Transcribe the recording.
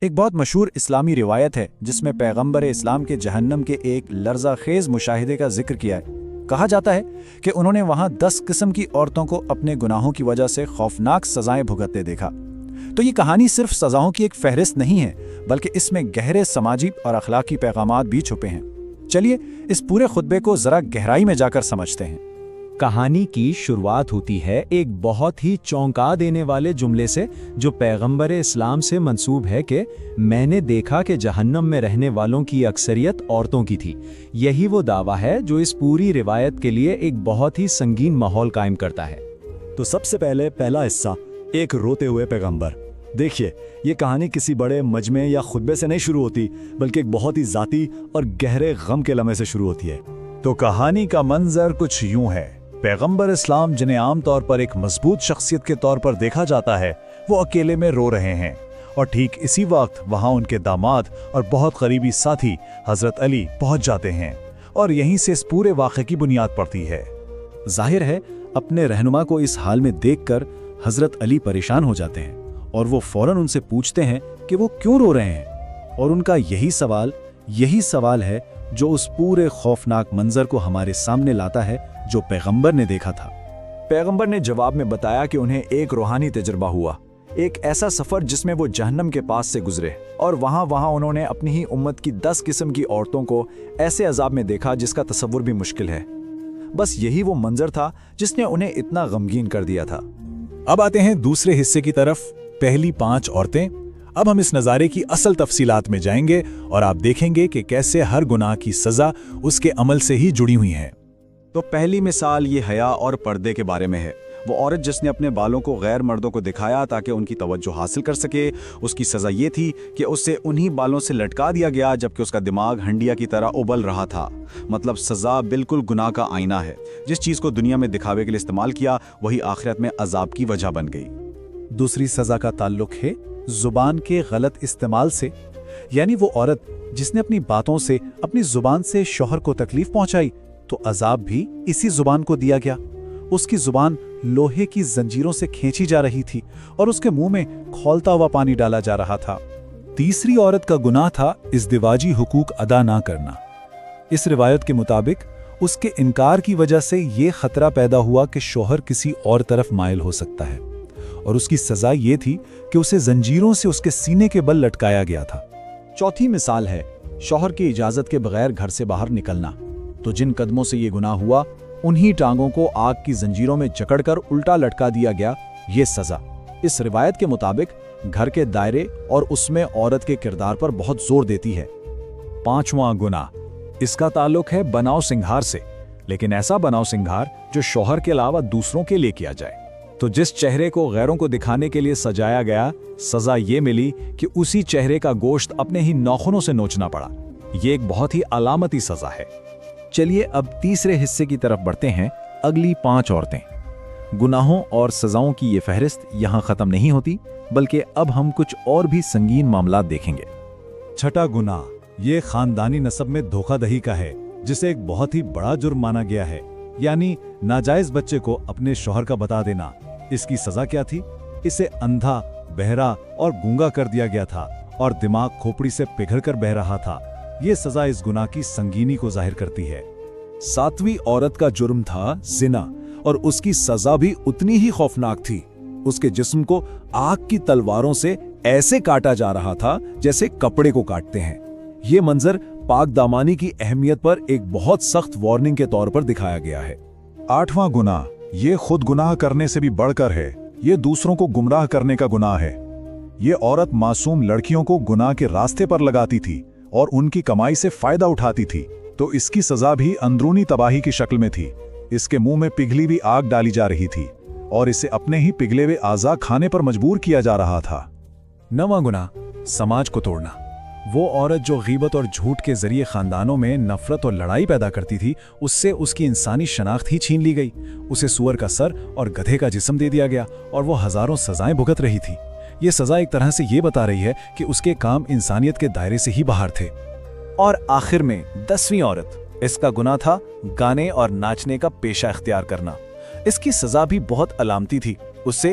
ایک بہت مشہور اسلامی روایت ہے جس میں پیغمبر اسلام کے جہنم کے ایک لرزہ خیز مشاہدے کا ذکر کیا ہے۔ کہا جاتا ہے کہ انہوں نے وہاں 10 قسم کی عورتوں کو اپنے گناہوں کی وجہ سے خوفناک سزائیں بھگتتے دیکھا۔ تو یہ کہانی صرف سزاؤں کی ایک فہرست نہیں ہے، بلکہ اس میں گہرے سماجی اور اخلاقی پیغامات بھی چھپے ہیں۔ چلیے اس پورے خطبے کو ذرا گہرائی میں جا کر سمجھتے ہیں۔ کہانی کی شروعات ہوتی ہے ایک بہت ہی چونکا دینے والے جملے سے جو پیغمبر اسلام سے منسوب ہے کہ میں نے دیکھا کہ جہنم میں رہنے والوں کی اکثریت عورتوں کی تھی۔ یہی وہ دعویٰ ہے جو اس پوری روایت کے لیے ایک بہت ہی سنگین ماحول قائم کرتا ہے۔ تو سب سے پہلا حصہ، ایک روتے ہوئے پیغمبر۔ دیکھیے، یہ کہانی کسی بڑے مجمع یا خطبے سے نہیں شروع ہوتی، بلکہ ایک بہت ہی ذاتی اور گہرے غم کے لمحے سے شروع ہوتی ہے۔ تو کہانی کا منظر کچھ یوں ہے۔ پیغمبر اسلام جنہیں عام طور پر ایک مضبوط شخصیت کے طور پر دیکھا جاتا ہے، وہ اکیلے میں رو رہے ہیں، اور ٹھیک اسی وقت وہاں ان کے داماد اور بہت قریبی ساتھی حضرت علی پہنچ جاتے ہیں، اور یہیں سے اس پورے واقعے کی بنیاد پڑتی ہے۔ ظاہر ہے اپنے رہنما کو اس حال میں دیکھ کر حضرت علی پریشان ہو جاتے ہیں، اور وہ فوراً ان سے پوچھتے ہیں کہ وہ کیوں رو رہے ہیں، اور ان کا یہی سوال ہے جو اس پورے خوفناک منظر کو ہمارے سامنے لاتا ہے جو پیغمبر نے دیکھا تھا۔ پیغمبر نے جواب میں بتایا کہ انہیں ایک روحانی تجربہ ہوا، ایک ایسا سفر جس میں وہ جہنم کے پاس سے گزرے، اور وہاں انہوں نے اپنی ہی امت کی 10 قسم کی عورتوں کو ایسے عذاب میں دیکھا جس کا تصور بھی مشکل ہے۔ بس یہی وہ منظر تھا جس نے انہیں اتنا غمگین کر دیا تھا۔ اب آتے ہیں دوسرے حصے کی طرف، پہلی 5 عورتیں۔ اب ہم اس نظارے کی اصل تفصیلات میں جائیں گے اور آپ دیکھیں گے کہ کیسے ہر گناہ کی سزا اس کے عمل سے ہی جڑی ہوئی ہے۔ تو پہلی مثال یہ حیا اور پردے کے بارے میں ہے۔ وہ عورت جس نے اپنے بالوں کو غیر مردوں کو دکھایا تاکہ ان کی توجہ حاصل کر سکے، اس کی سزا یہ تھی کہ اسے انہی بالوں سے لٹکا دیا گیا جبکہ اس کا دماغ ہنڈیا کی طرح ابل رہا تھا۔ مطلب سزا بالکل گناہ کا آئینہ ہے۔ جس چیز کو دنیا میں دکھاوے کے لیے استعمال کیا، وہی آخرت میں عذاب کی وجہ بن گئی۔ دوسری سزا کا تعلق ہے زبان کے غلط استعمال سے، یعنی وہ عورت جس نے اپنی باتوں سے، اپنی زبان سے شوہر کو تکلیف پہنچائی، تو عذاب بھی اسی زبان کو دیا گیا۔ اس کی زبان لوہے کی زنجیروں سے کھینچی جا رہی تھی اور اس کے منہ میں کھولتا ہوا پانی ڈالا جا رہا تھا۔ تیسری عورت کا گناہ تھا ازدواجی حقوق ادا نہ کرنا۔ اس روایت کے مطابق اس کے انکار کی وجہ سے یہ خطرہ پیدا ہوا کہ شوہر کسی اور طرف مائل ہو سکتا ہے، اور اس کی سزا یہ تھی کہ اسے زنجیروں سے اس کے سینے کے بل لٹکایا گیا تھا۔ چوتھی مثال ہے شوہر کی اجازت کے بغیر گھر سے باہر نکلنا۔ تو جن قدموں سے یہ گناہ ہوا، انہی ٹانگوں کو آگ کی زنجیروں میں جکڑ کر الٹا لٹکا دیا گیا، یہ سزا۔ اس روایت کے مطابق گھر کے دائرے اور اس میں عورت کے کردار پر بہت زور دیتی ہے۔ پانچواں گناہ، اس کا تعلق ہے بناؤ سنگھار سے، لیکن ایسا بناؤ سنگھار جو شوہر کے علاوہ دوسروں کے لیے کیا جائے۔ تو جس چہرے کو غیروں کو دکھانے کے لیے سجایا گیا، سزا یہ ملی کہ اسی چہرے کا گوشت اپنے ہی ناخنوں سے نوچنا پڑا۔ یہ ایک بہت ہی علامتی سزا ہے۔ چلیے اب تیسرے حصے کی طرف بڑھتے ہیں، اگلی 5 عورتیں۔ گناہوں اور سزاؤں کی یہ فہرست یہاں ختم نہیں ہوتی، بلکہ اب ہم کچھ اور بھی سنگین معاملات دیکھیں گے۔ چھٹا گناہ، یہ خاندانی نسب میں دھوکہ دہی کا ہے، جسے ایک بہت ہی بڑا جرم مانا گیا ہے، یعنی ناجائز بچے کو اپنے شوہر کا بتا دینا۔ اس کی سزا کیا تھی؟ اسے اندھا، بہرا اور گونگا کر دیا گیا تھا، اور دماغ کھوپڑی سے پگھل کر بہہ رہا تھا۔ یہ سزا اس گناہ کی سنگینی کو ظاہر کرتی ہے۔ 7ویں عورت کا جرم تھا زنا، اور اس کی سزا بھی اتنی ہی خوفناک تھی۔ اس کے جسم کو آگ کی تلواروں سے ایسے کاٹا جا رہا تھا جیسے کپڑے کو کاٹتے ہیں۔ یہ منظر پاک دامانی کی اہمیت پر ایک بہت سخت وارننگ کے طور پر دکھایا گیا ہے۔ 8واں گناہ، یہ خود گناہ کرنے سے بھی بڑھ کر ہے، یہ دوسروں کو گمراہ کرنے کا گناہ ہے۔ یہ عورت معصوم لڑکیوں کو گناہ کے راستے پر لگاتی تھی اور ان کی کمائی سے فائدہ اٹھاتی تھی، تو اس کی سزا بھی اندرونی تباہی کی شکل میں تھی۔ اس کے منہ میں پگھلی ہوئی آگ ڈالی جا رہی تھی اور اسے اپنے ہی پگھلے ہوئے اعضاء کھانے پر مجبور کیا جا رہا تھا۔ 9واں گناہ، سماج کو توڑنا۔ وہ عورت جو غیبت اور جھوٹ کے ذریعے خاندانوں میں نفرت اور لڑائی پیدا کرتی تھی، اس سے اس کی انسانی شناخت ہی چھین لی گئی۔ اسے سور کا سر اور گدھے کا جسم دے دیا گیا، اور وہ ہزاروں سزائیں بھگت رہی تھی۔ یہ سزا ایک طرح سے یہ بتا رہی ہے کہ اس کے کام انسانیت کے دائرے سے ہی باہر تھے۔ اور آخر میں 10ویں عورت، اس کا گناہ تھا گانے اور ناچنے کا پیشہ اختیار کرنا۔ اس کی سزا بھی بہت علامتی تھی، اسے